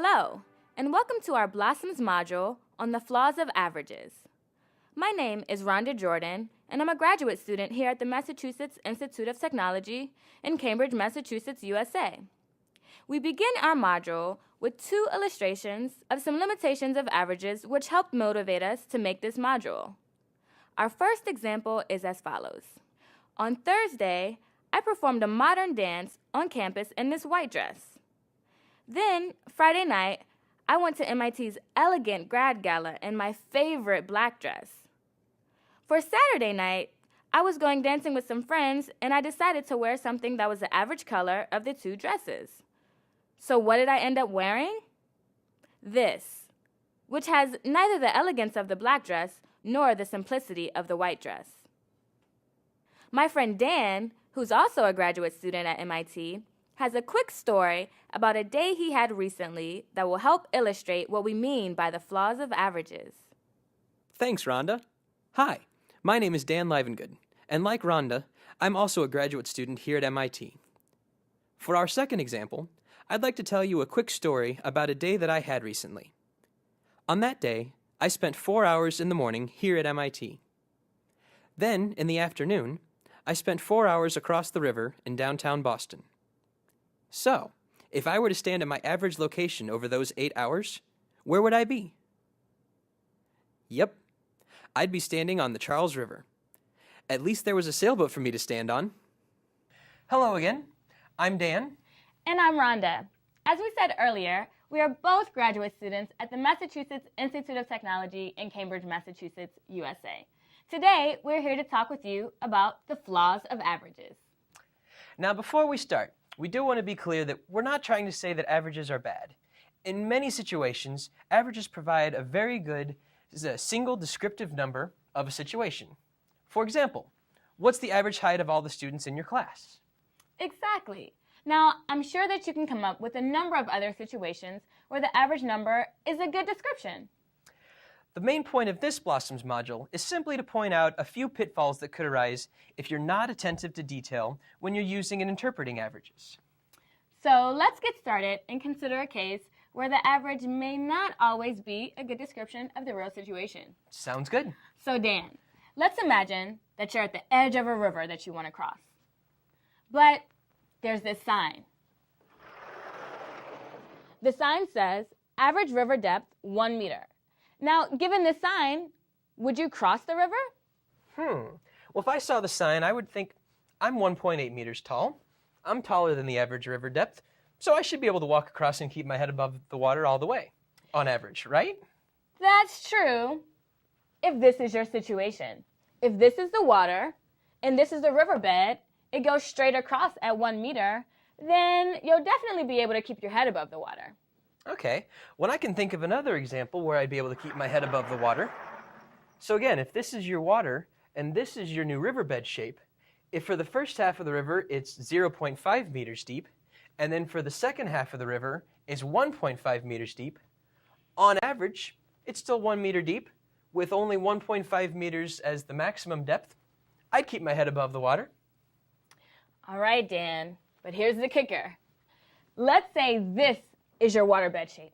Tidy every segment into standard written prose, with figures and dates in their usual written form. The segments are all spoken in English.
Hello, and welcome to our Blossoms module on the flaws of averages. My name is Rhonda Jordan, and I'm a graduate student here at the Massachusetts Institute of Technology in Cambridge, Massachusetts, USA. We begin our module with two illustrations of some limitations of averages which helped motivate us to make this module. Our first example is as follows. On Thursday, I performed a modern dance on campus in this white dress. Then, Friday night, I went to MIT's elegant grad gala in my favorite black dress. For Saturday night, I was going dancing with some friends, and I decided to wear something that was the average color of the two dresses. So what did I end up wearing? This, which has neither the elegance of the black dress nor the simplicity of the white dress. My friend Dan, who's also a graduate student at MIT, has a quick story about a day he had recently that will help illustrate what we mean by the flaws of averages. Thanks, Rhonda. Hi, my name is Dan Livengood, and like Rhonda, I'm also a graduate student here at MIT. For our second example, I'd like to tell you a quick story about a day that I had recently. On that day, I spent 4 hours in the morning here at MIT. Then, in the afternoon, I spent 4 hours across the river in downtown Boston. So, if I were to stand at my average location over those 8 hours, where would I be? Yep, I'd be standing on the Charles River. At least there was a sailboat for me to stand on. Hello again, I'm Dan. And I'm Rhonda. As we said earlier, we are both graduate students at the Massachusetts Institute of Technology in Cambridge, Massachusetts, USA. Today, we're here to talk with you about the flaws of averages. Now, before we start, we do want to be clear that we're not trying to say that averages are bad. In many situations, averages provide a very good single descriptive number of a situation. For example, what's the average height of all the students in your class? Exactly. Now, I'm sure that you can come up with a number of other situations where the average number is a good description. The main point of this Blossoms module is simply to point out a few pitfalls that could arise if you're not attentive to detail when you're using and interpreting averages. So let's get started and consider a case where the average may not always be a good description of the real situation. Sounds good. So Dan, let's imagine that you're at the edge of a river that you want to cross. But there's this sign. The sign says, average river depth 1 meter. Now, given this sign, would you cross the river? Well, if I saw the sign, I would think, I'm 1.8 meters tall. I'm taller than the average river depth, so I should be able to walk across and keep my head above the water all the way, on average, right? That's true, if this is your situation. If this is the water, and this is the riverbed, it goes straight across at 1 meter, then you'll definitely be able to keep your head above the water. Okay, well, I can think of another example where I'd be able to keep my head above the water. So again, if this is your water and this is your new riverbed shape, if for the first half of the river it's 0.5 meters deep, and then for the second half of the river it's 1.5 meters deep, on average, it's still 1 meter deep, with only 1.5 meters as the maximum depth, I'd keep my head above the water. All right, Dan, but here's the kicker. Let's say this is your waterbed shape.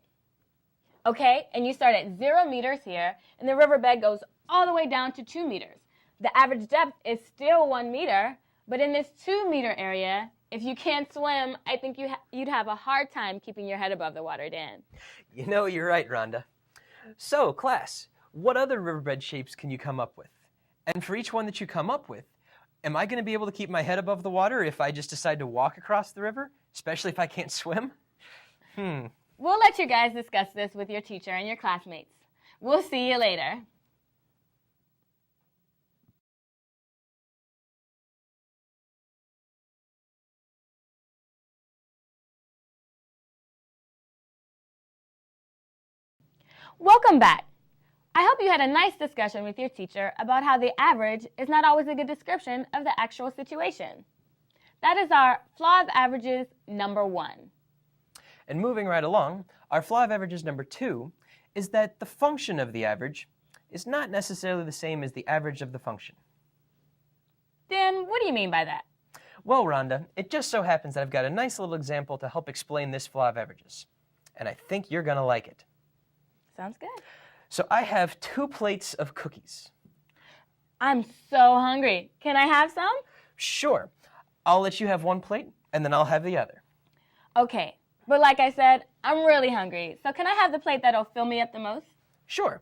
Okay, and you start at 0 meters here, and the riverbed goes all the way down to 2 meters. The average depth is still 1 meter, but in this 2 meter area, if you can't swim, I think you'd have a hard time keeping your head above the water, Dan. You know, you're right, Rhonda. So, class, what other riverbed shapes can you come up with? And for each one that you come up with, am I going to be able to keep my head above the water if I just decide to walk across the river, especially if I can't swim? We'll let you guys discuss this with your teacher and your classmates. We'll see you later. Welcome back. I hope you had a nice discussion with your teacher about how the average is not always a good description of the actual situation. That is our flaw of averages number 1. And moving right along, our flaw of averages number 2 is that the function of the average is not necessarily the same as the average of the function. Dan, what do you mean by that? Well, Rhonda, it just so happens that I've got a nice little example to help explain this flaw of averages. and I think you're going to like it. Sounds good. So I have 2 plates of cookies. I'm so hungry. Can I have some? Sure. I'll let you have 1 plate, and then I'll have the other. Okay, but like I said, I'm really hungry. So can I have the plate that'll fill me up the most? Sure.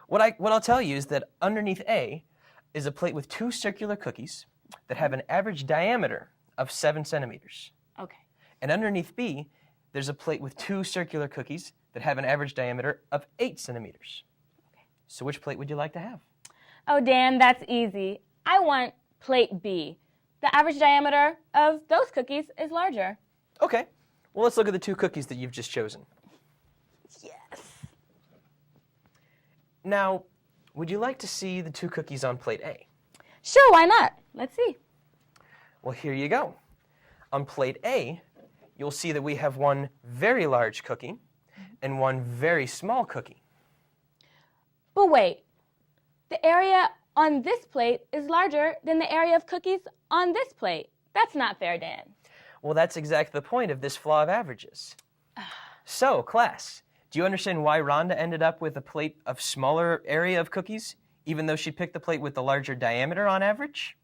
What I'll tell you is that underneath A is a plate with 2 circular cookies that have an average diameter of 7 centimeters. Okay. And underneath B, there's a plate with 2 circular cookies that have an average diameter of 8 centimeters. Okay. So which plate would you like to have? Oh, Dan, that's easy. I want plate B. The average diameter of those cookies is larger. Okay. Well, let's look at the 2 cookies that you've just chosen. Yes. Now, would you like to see the 2 cookies on plate A? Sure, why not? Let's see. Well, here you go. On plate A, you'll see that we have 1 very large cookie and 1 very small cookie. But wait, the area on this plate is larger than the area of cookies on this plate. That's not fair, Dan. Well, that's exactly the point of this flaw of averages. So, class, do you understand why Rhonda ended up with a plate of smaller area of cookies, even though she picked the plate with the larger diameter on average?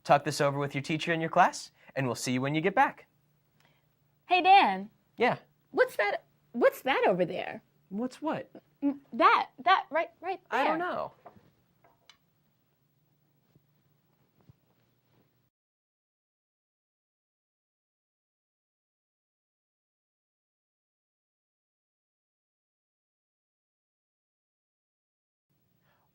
Talk this over with your teacher in your class, and we'll see you when you get back. Hey, Dan. Yeah. What's that over there? What's what? That right there. I don't know.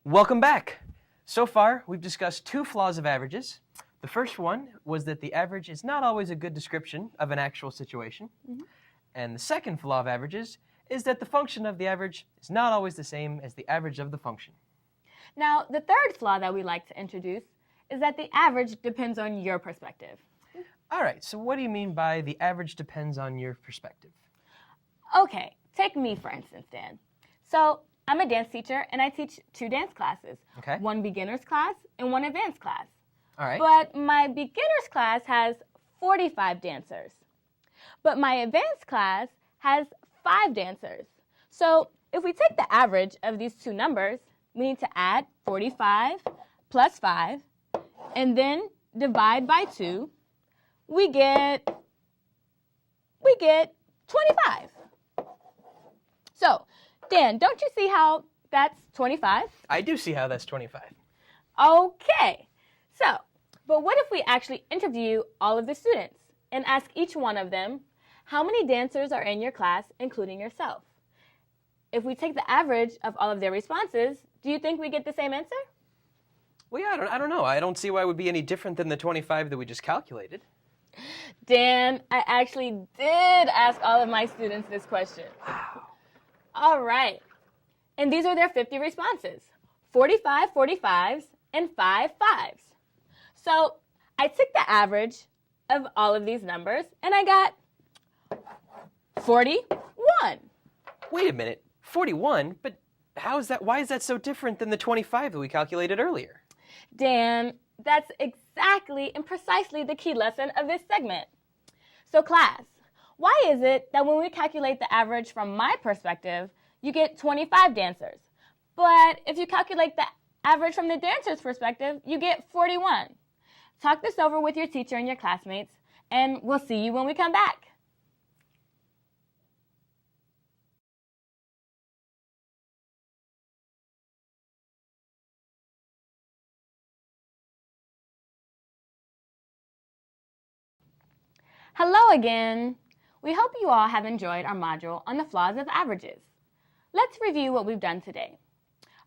Welcome back. So far, we've discussed 2 flaws of averages. The first one was that the average is not always a good description of an actual situation. Mm-hmm. And the second flaw of averages is that the function of the average is not always the same as the average of the function. Now, the third flaw that we like to introduce is that the average depends on your perspective. All right, so what do you mean by the average depends on your perspective? Okay, take me for instance, Dan. So, I'm a dance teacher and I teach 2 dance classes. Okay. 1 beginner's class and 1 advanced class. All right. But my beginner's class has 45 dancers. But my advanced class has 5 dancers. So if we take the average of these 2 numbers, we need to add 45 plus 5 and then divide by 2. We get 25. So, Dan, don't you see how that's 25? I do see how that's 25. Okay. So, but what if we actually interview all of the students and ask each one of them, how many dancers are in your class, including yourself? If we take the average of all of their responses, do you think we get the same answer? Well, yeah, I don't know. I don't see why it would be any different than the 25 that we just calculated. Dan, I actually did ask all of my students this question. Wow. All right. And these are their 50 responses. 45 45s and 5 5s. So I took the average of all of these numbers and I got 41. Wait a minute. 41? But why is that so different than the 25 that we calculated earlier? Dan, that's exactly and precisely the key lesson of this segment. So class, why is it that when we calculate the average from my perspective, you get 25 dancers? But if you calculate the average from the dancer's perspective, you get 41. Talk this over with your teacher and your classmates, and we'll see you when we come back. Hello again. We hope you all have enjoyed our module on the flaws of averages. Let's review what we've done today.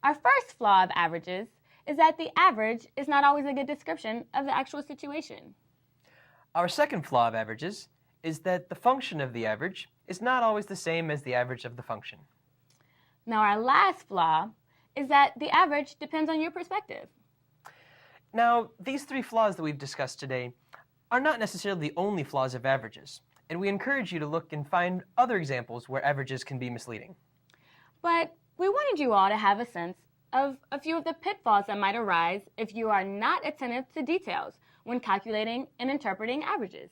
Our first flaw of averages is that the average is not always a good description of the actual situation. Our second flaw of averages is that the function of the average is not always the same as the average of the function. Now our last flaw is that the average depends on your perspective. Now, these 3 flaws that we've discussed today are not necessarily the only flaws of averages, and we encourage you to look and find other examples where averages can be misleading. But we wanted you all to have a sense of a few of the pitfalls that might arise if you are not attentive to details when calculating and interpreting averages.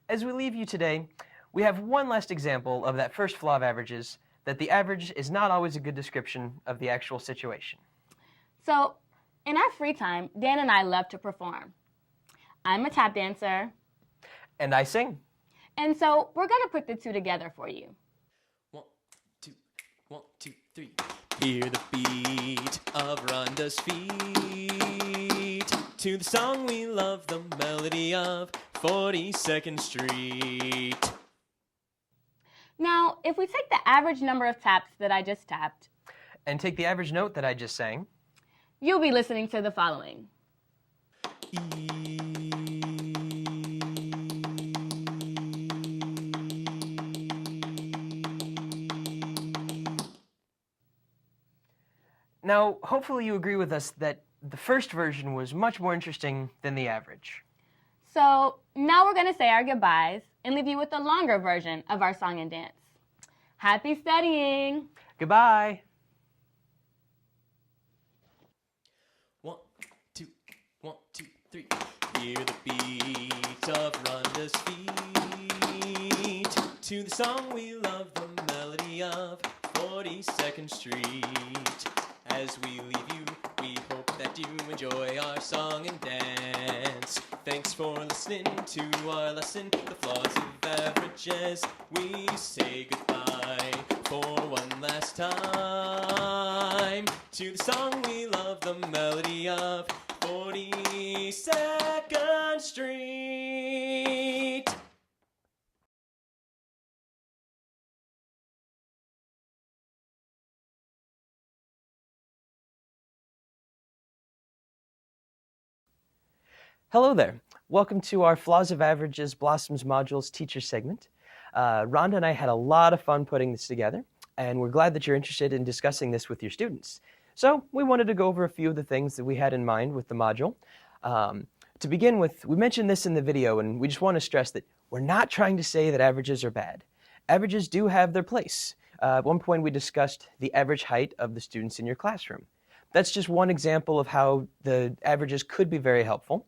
As we leave you today, We have one last example of that first flaw of averages, that the average is not always a good description of the actual situation. So, in our free time, Dan and I love to perform. I'm a tap dancer. And I sing. And so, we're going to put the two together for you. 1, 2, 1, 2, 3. Hear the beat of Rhonda's feet to the song we love, the melody of 42nd Street. Now, if we take the average number of taps that I just tapped, and take the average note that I just sang, you'll be listening to the following. Now, hopefully you agree with us that the first version was much more interesting than the average. So now we're going to say our goodbyes and leave you with the longer version of our song and dance. Happy studying! Goodbye! 1, 2, 1, 2, 3. Hear the beat of Rhonda's feet to the song we love, the melody of 42nd Street. As we leave you, we hope that you enjoy our song and dance. Thanks for listening to our lesson, the flaws of averages. We say goodbye for one last time to the song we love, the melody of 42nd Street. Hello there. Welcome to our Flaws of Averages Blossoms Modules teacher segment. Rhonda and I had a lot of fun putting this together, and we're glad that you're interested in discussing this with your students. So we wanted to go over a few of the things that we had in mind with the module. To begin with, we mentioned this in the video, and we just want to stress that we're not trying to say that averages are bad. Averages do have their place. At one point we discussed the average height of the students in your classroom. That's just one example of how the averages could be very helpful.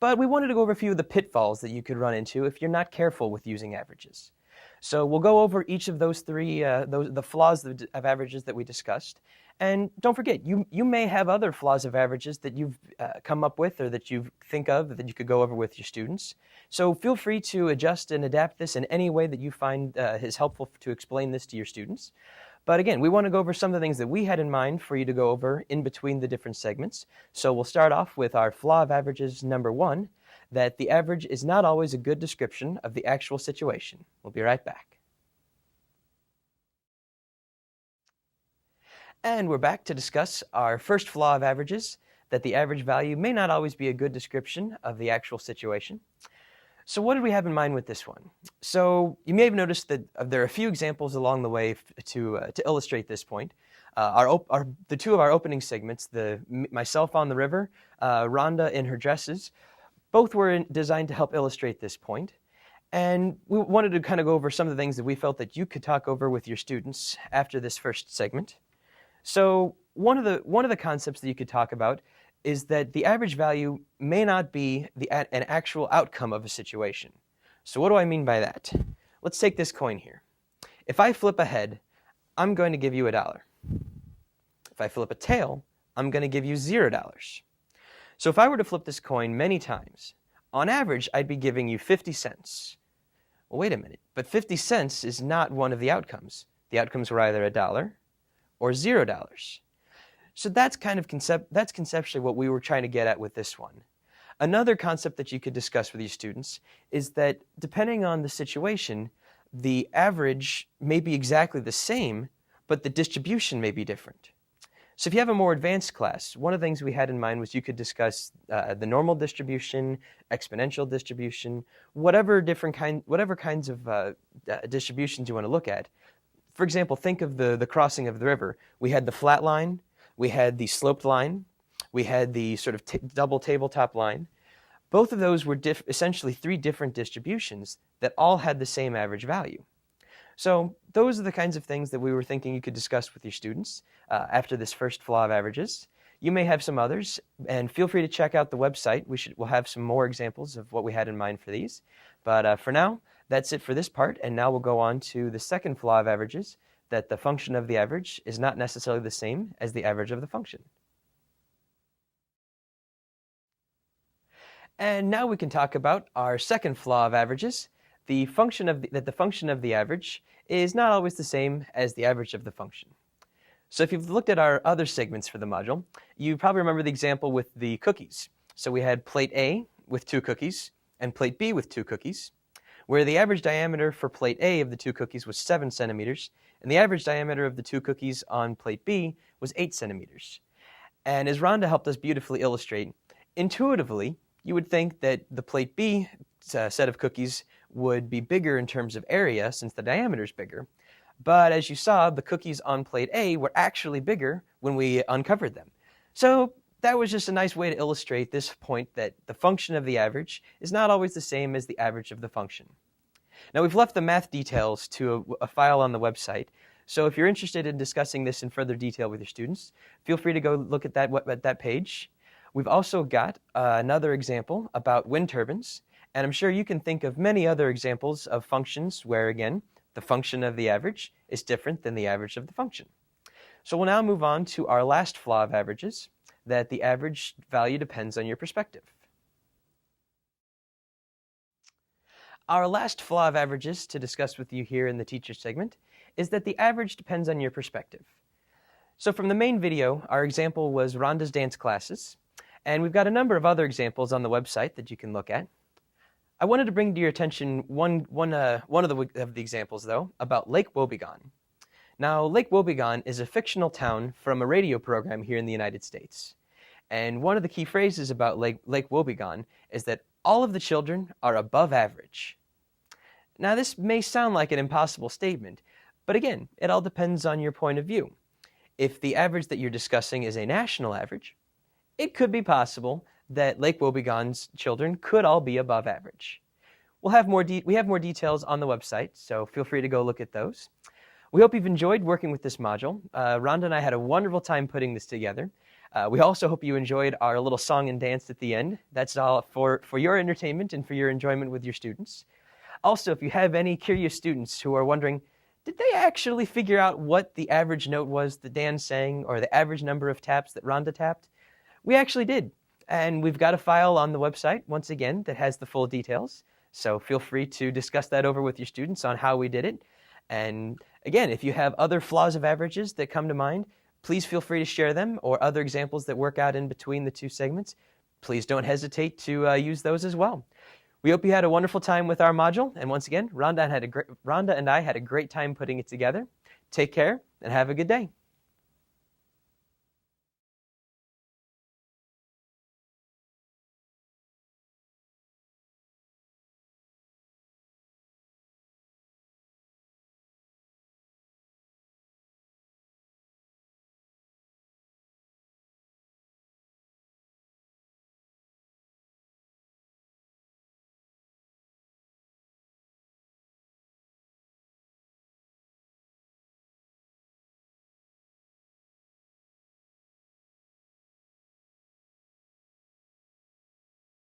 But we wanted to go over a few of the pitfalls that you could run into if you're not careful with using averages. So we'll go over each of those three, the flaws of averages that we discussed. And don't forget, you may have other flaws of averages that you've come up with or that you think of that you could go over with your students. So feel free to adjust and adapt this in any way that you find is helpful to explain this to your students. But again, we want to go over some of the things that we had in mind for you to go over in between the different segments. So we'll start off with our flaw of averages number 1, that the average is not always a good description of the actual situation. We'll be right back. And we're back to discuss our first flaw of averages, that the average value may not always be a good description of the actual situation. So what did we have in mind with this one? So you may have noticed that there are a few examples along the way to illustrate this point. The two of our opening segments, myself on the river, Rhonda in her dresses, both were designed to help illustrate this point. And we wanted to kind of go over some of the things that we felt that you could talk over with your students after this first segment. So one of the concepts that you could talk about is that the average value may not be an actual outcome of a situation. So what do I mean by that? Let's take this coin here. If I flip a head, I'm going to give you $1. If I flip a tail, I'm going to give you $0. So if I were to flip this coin many times, on average, I'd be giving you 50 cents. Well, wait a minute, but 50 cents is not one of the outcomes. The outcomes were either $1 or $0. So that's conceptually what we were trying to get at with this one. Another concept that you could discuss with your students is that depending on the situation, the average may be exactly the same, but the distribution may be different. So if you have a more advanced class, one of the things we had in mind was you could discuss the normal distribution, exponential distribution, whatever kinds of distributions you want to look at. For example, think of the crossing of the river. We had the flat line, we had the sloped line, we had the sort of double tabletop line. Both of those were essentially 3 different distributions that all had the same average value. So those are the kinds of things that we were thinking you could discuss with your students after this first flaw of averages. You may have some others, and feel free to check out the website. We'll have some more examples of what we had in mind for these. But for now, That's it for this part, and now we'll go on to the second flaw of averages, that the function of the average is not necessarily the same as the average of the function. And now we can talk about our second flaw of averages, that the function of the average is not always the same as the average of the function. So if you've looked at our other segments for the module, you probably remember the example with the cookies. So we had plate A with 2 cookies and plate B with 2 cookies, where the average diameter for plate A of the 2 cookies was 7 centimeters, and the average diameter of the 2 cookies on plate B was 8 centimeters. And as Rhonda helped us beautifully illustrate, intuitively, you would think that the plate B set of cookies would be bigger in terms of area since the diameter is bigger. But as you saw, the cookies on plate A were actually bigger when we uncovered them. So that was just a nice way to illustrate this point that the function of the average is not always the same as the average of the function. Now we've left the math details to a file on the website. So if you're interested in discussing this in further detail with your students, feel free to go look at that page. We've also got another example about wind turbines, and I'm sure you can think of many other examples of functions where, again, the function of the average is different than the average of the function. So we'll now move on to our last flaw of averages, that the average value depends on your perspective. Our last flaw of averages to discuss with you here in the teacher segment is that the average depends on your perspective. So from the main video, our example was Rhonda's dance classes. And we've got a number of other examples on the website that you can look at. I wanted to bring to your attention one of the examples, though, about Lake Wobegon. Now, Lake Wobegon is a fictional town from a radio program here in the United States. And one of the key phrases about Lake Wobegon is that all of the children are above average. Now, this may sound like an impossible statement, but again, it all depends on your point of view. If the average that you're discussing is a national average, it could be possible that Lake Wobegon's children could all be above average. We have more details on the website, so feel free to go look at those. We hope you've enjoyed working with this module. Rhonda and I had a wonderful time putting this together. We also hope you enjoyed our little song and dance at the end. That's all for your entertainment and for your enjoyment with your students. Also, if you have any curious students who are wondering, did they actually figure out what the average note was that Dan sang or the average number of taps that Rhonda tapped? We actually did, and we've got a file on the website, once again, that has the full details. So feel free to discuss that over with your students on how we did it. And again, if you have other flaws of averages that come to mind, please feel free to share them, or other examples that work out in between the two segments. Please don't hesitate to use those as well. We hope you had a wonderful time with our module, and once again, Rhonda and I had a great time putting it together. Take care, and have a good day.